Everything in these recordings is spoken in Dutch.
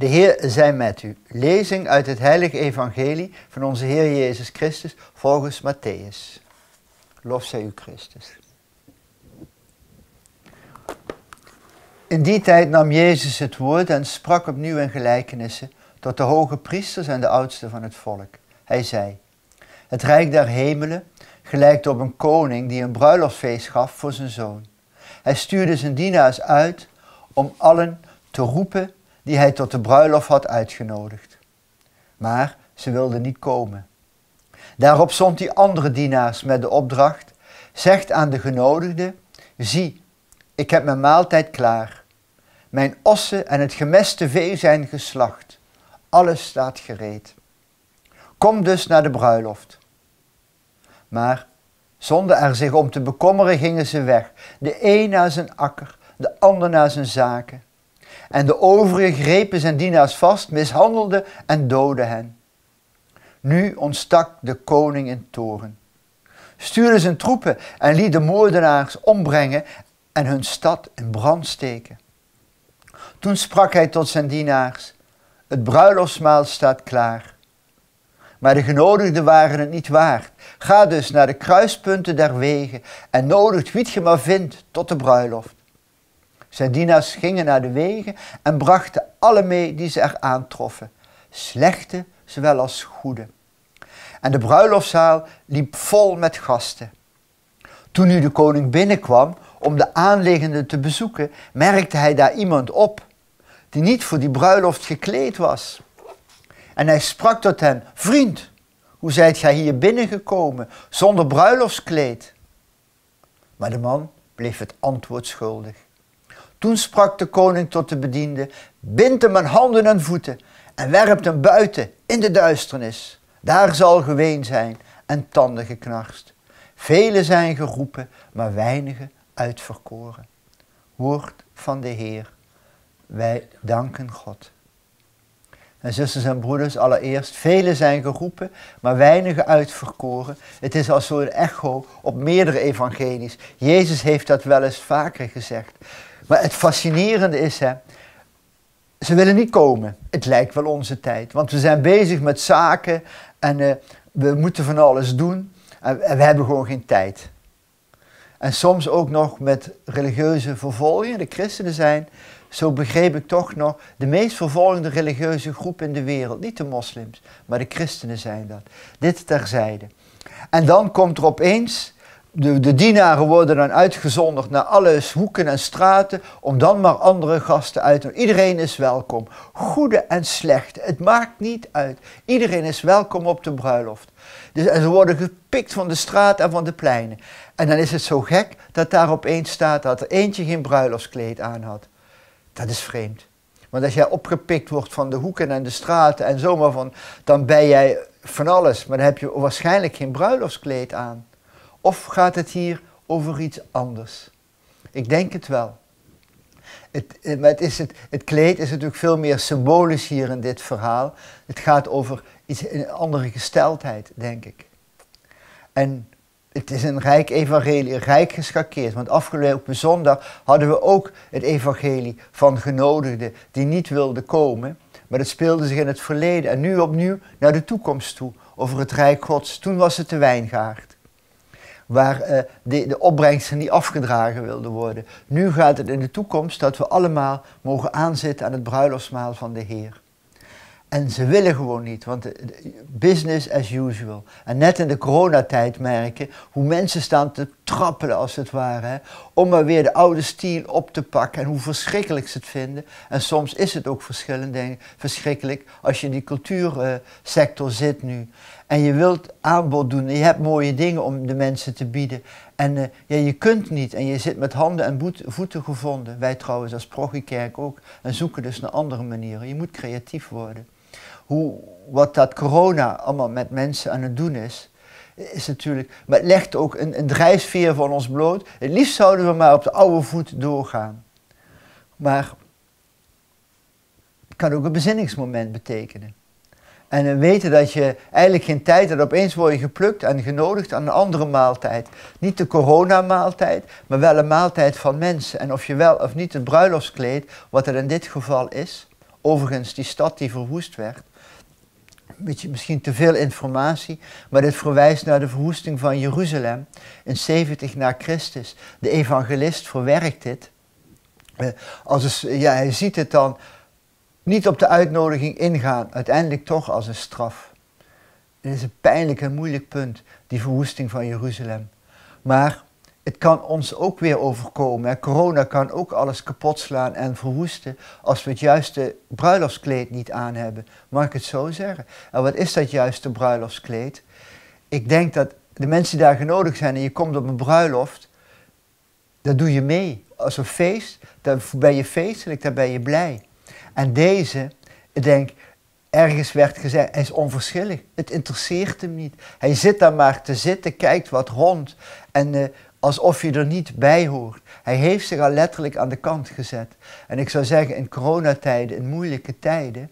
Heer zij met u. Lezing uit het heilige evangelie van onze Heer Jezus Christus volgens Matthäus. Lof zij u Christus. In die tijd nam Jezus het woord en sprak opnieuw in gelijkenissen tot de hoge priesters en de oudsten van het volk. Hij zei, het rijk der hemelen gelijkt op een koning die een bruiloftsfeest gaf voor zijn zoon. Hij stuurde zijn dienaars uit om allen te roepen die hij tot de bruiloft had uitgenodigd. Maar ze wilden niet komen. Daarop zond hij andere dienaars met de opdracht, zegt aan de genodigden, zie, ik heb mijn maaltijd klaar. Mijn ossen en het gemeste vee zijn geslacht. Alles staat gereed. Kom dus naar de bruiloft. Maar zonder er zich om te bekommeren gingen ze weg. De een naar zijn akker, de ander naar zijn zaken. En de overigen grepen zijn dienaars vast, mishandelden en doodden hen. Nu ontstak de koning in toorn. Stuurde zijn troepen en liet de moordenaars ombrengen en hun stad in brand steken. Toen sprak hij tot zijn dienaars, het bruiloftsmaal staat klaar. Maar de genodigden waren het niet waard. Ga dus naar de kruispunten der wegen en nodigt wie je maar vindt tot de bruiloft. Zijn dienaars gingen naar de wegen en brachten alle mee die ze er aantroffen, slechte zowel als goede. En de bruiloftszaal liep vol met gasten. Toen nu de koning binnenkwam om de aanliggenden te bezoeken, merkte hij daar iemand op die niet voor die bruiloft gekleed was. En hij sprak tot hen, vriend, hoe zijt gij hier binnengekomen zonder bruiloftskleed? Maar de man bleef het antwoord schuldig. Toen sprak de koning tot de bediende, bind hem aan handen en voeten en werpt hem buiten in de duisternis. Daar zal geween zijn en tanden geknarst. Velen zijn geroepen, maar weinigen uitverkoren. Woord van de Heer. Wij danken God. En zusters en broeders, allereerst, velen zijn geroepen, maar weinigen uitverkoren. Het is als zo'n echo op meerdere evangelies. Jezus heeft dat wel eens vaker gezegd. Maar het fascinerende is, ze willen niet komen. Het lijkt wel onze tijd, want we zijn bezig met zaken en we moeten van alles doen en we hebben gewoon geen tijd. En soms ook nog met religieuze vervolgingen, de christenen zijn, zo begreep ik toch nog, de meest vervolgende religieuze groep in de wereld. Niet de moslims, maar de christenen zijn dat. Dit terzijde. En dan komt er opeens, de dienaren worden dan uitgezonderd naar alle hoeken en straten, om dan maar andere gasten uit te nodigen. Iedereen is welkom. Goede en slechte, het maakt niet uit. Iedereen is welkom op de bruiloft. Dus, en ze worden gepikt van de straat en van de pleinen. En dan is het zo gek dat daar opeens staat dat er eentje geen bruiloftskleed aan had. Dat is vreemd. Want als jij opgepikt wordt van de hoeken en de straten en zomaar van, dan ben jij van alles. Maar dan heb je waarschijnlijk geen bruiloftskleed aan. Of gaat het hier over iets anders? Ik denk het wel. Het kleed is natuurlijk veel meer symbolisch hier in dit verhaal. Het gaat over een andere gesteldheid, denk ik. En het is een rijk evangelie, rijk geschakeerd. Want afgelopen zondag hadden we ook het evangelie van genodigden die niet wilden komen. Maar dat speelde zich in het verleden en nu opnieuw naar de toekomst toe. Over het rijk Gods. Toen was het de wijngaard. Waar de opbrengsten niet afgedragen wilden worden. Nu gaat het in de toekomst dat we allemaal mogen aanzitten aan het bruiloftsmaal van de Heer. En ze willen gewoon niet, want business as usual. En net in de coronatijd merken hoe mensen staan te trappelen als het ware. Om maar weer de oude stiel op te pakken en hoe verschrikkelijk ze het vinden. En soms is het ook verschrikkelijk als je in die cultuursector zit nu. En je wilt aanbod doen en je hebt mooie dingen om de mensen te bieden. En je kunt niet en je zit met handen en voeten gevonden. Wij trouwens als parochiekerk ook. En zoeken dus naar andere manieren. Je moet creatief worden. Wat dat corona allemaal met mensen aan het doen is natuurlijk... Maar het legt ook een drijfveer van ons bloot. Het liefst zouden we maar op de oude voet doorgaan. Maar het kan ook een bezinningsmoment betekenen. En weten dat je eigenlijk geen tijd hebt, opeens word je geplukt en genodigd aan een andere maaltijd. Niet de coronamaaltijd, maar wel een maaltijd van mensen. En of je wel of niet het bruiloftskleed, wat er in dit geval is, Overigens, die stad die verwoest werd, beetje misschien te veel informatie, maar dit verwijst naar de verwoesting van Jeruzalem in 70 na Christus. De evangelist verwerkt dit. Hij ziet het dan niet op de uitnodiging ingaan, uiteindelijk toch als een straf. Het is een pijnlijk en moeilijk punt, die verwoesting van Jeruzalem. Maar het kan ons ook weer overkomen. Corona kan ook alles kapot slaan en verwoesten als we het juiste bruiloftskleed niet aan hebben. Mag ik het zo zeggen? En wat is dat juiste bruiloftskleed? Ik denk dat de mensen die daar genodigd zijn en je komt op een bruiloft, dat doe je mee. Als een feest, dan ben je feestelijk, dan ben je blij. En deze, ik denk, ergens werd gezegd, hij is onverschillig. Het interesseert hem niet. Hij zit daar maar te zitten, kijkt wat rond. En alsof je er niet bij hoort. Hij heeft zich al letterlijk aan de kant gezet. En ik zou zeggen, in coronatijden, in moeilijke tijden,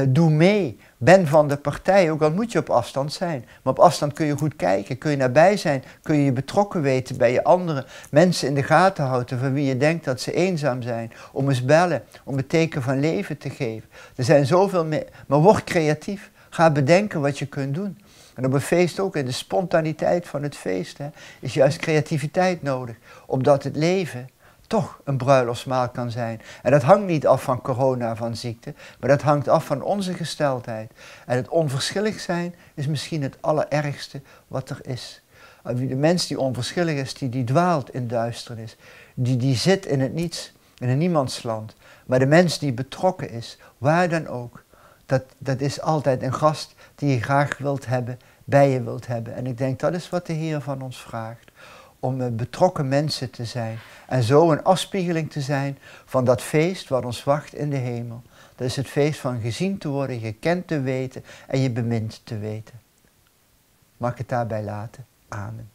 doe mee. Ben van de partij, ook al moet je op afstand zijn. Maar op afstand kun je goed kijken, kun je nabij zijn, kun je je betrokken weten bij je anderen. Mensen in de gaten houden van wie je denkt dat ze eenzaam zijn. Om eens bellen, om het teken van leven te geven. Er zijn zoveel meer, maar word creatief. Ga bedenken wat je kunt doen. En op een feest ook, in de spontaniteit van het feest, is juist creativiteit nodig. Opdat het leven toch een bruiloftsmaal kan zijn. En dat hangt niet af van corona, van ziekte, maar dat hangt af van onze gesteldheid. En het onverschillig zijn is misschien het allerergste wat er is. De mens die onverschillig is, die dwaalt in duisternis. Die zit in het niets, in een niemandsland. Maar de mens die betrokken is, waar dan ook, dat is altijd een gast die je graag wilt hebben, bij je wilt hebben. En ik denk dat is wat de Heer van ons vraagt. Om betrokken mensen te zijn. En zo een afspiegeling te zijn van dat feest wat ons wacht in de hemel. Dat is het feest van gezien te worden, gekend te weten en je bemind te weten. Mag ik het daarbij laten? Amen.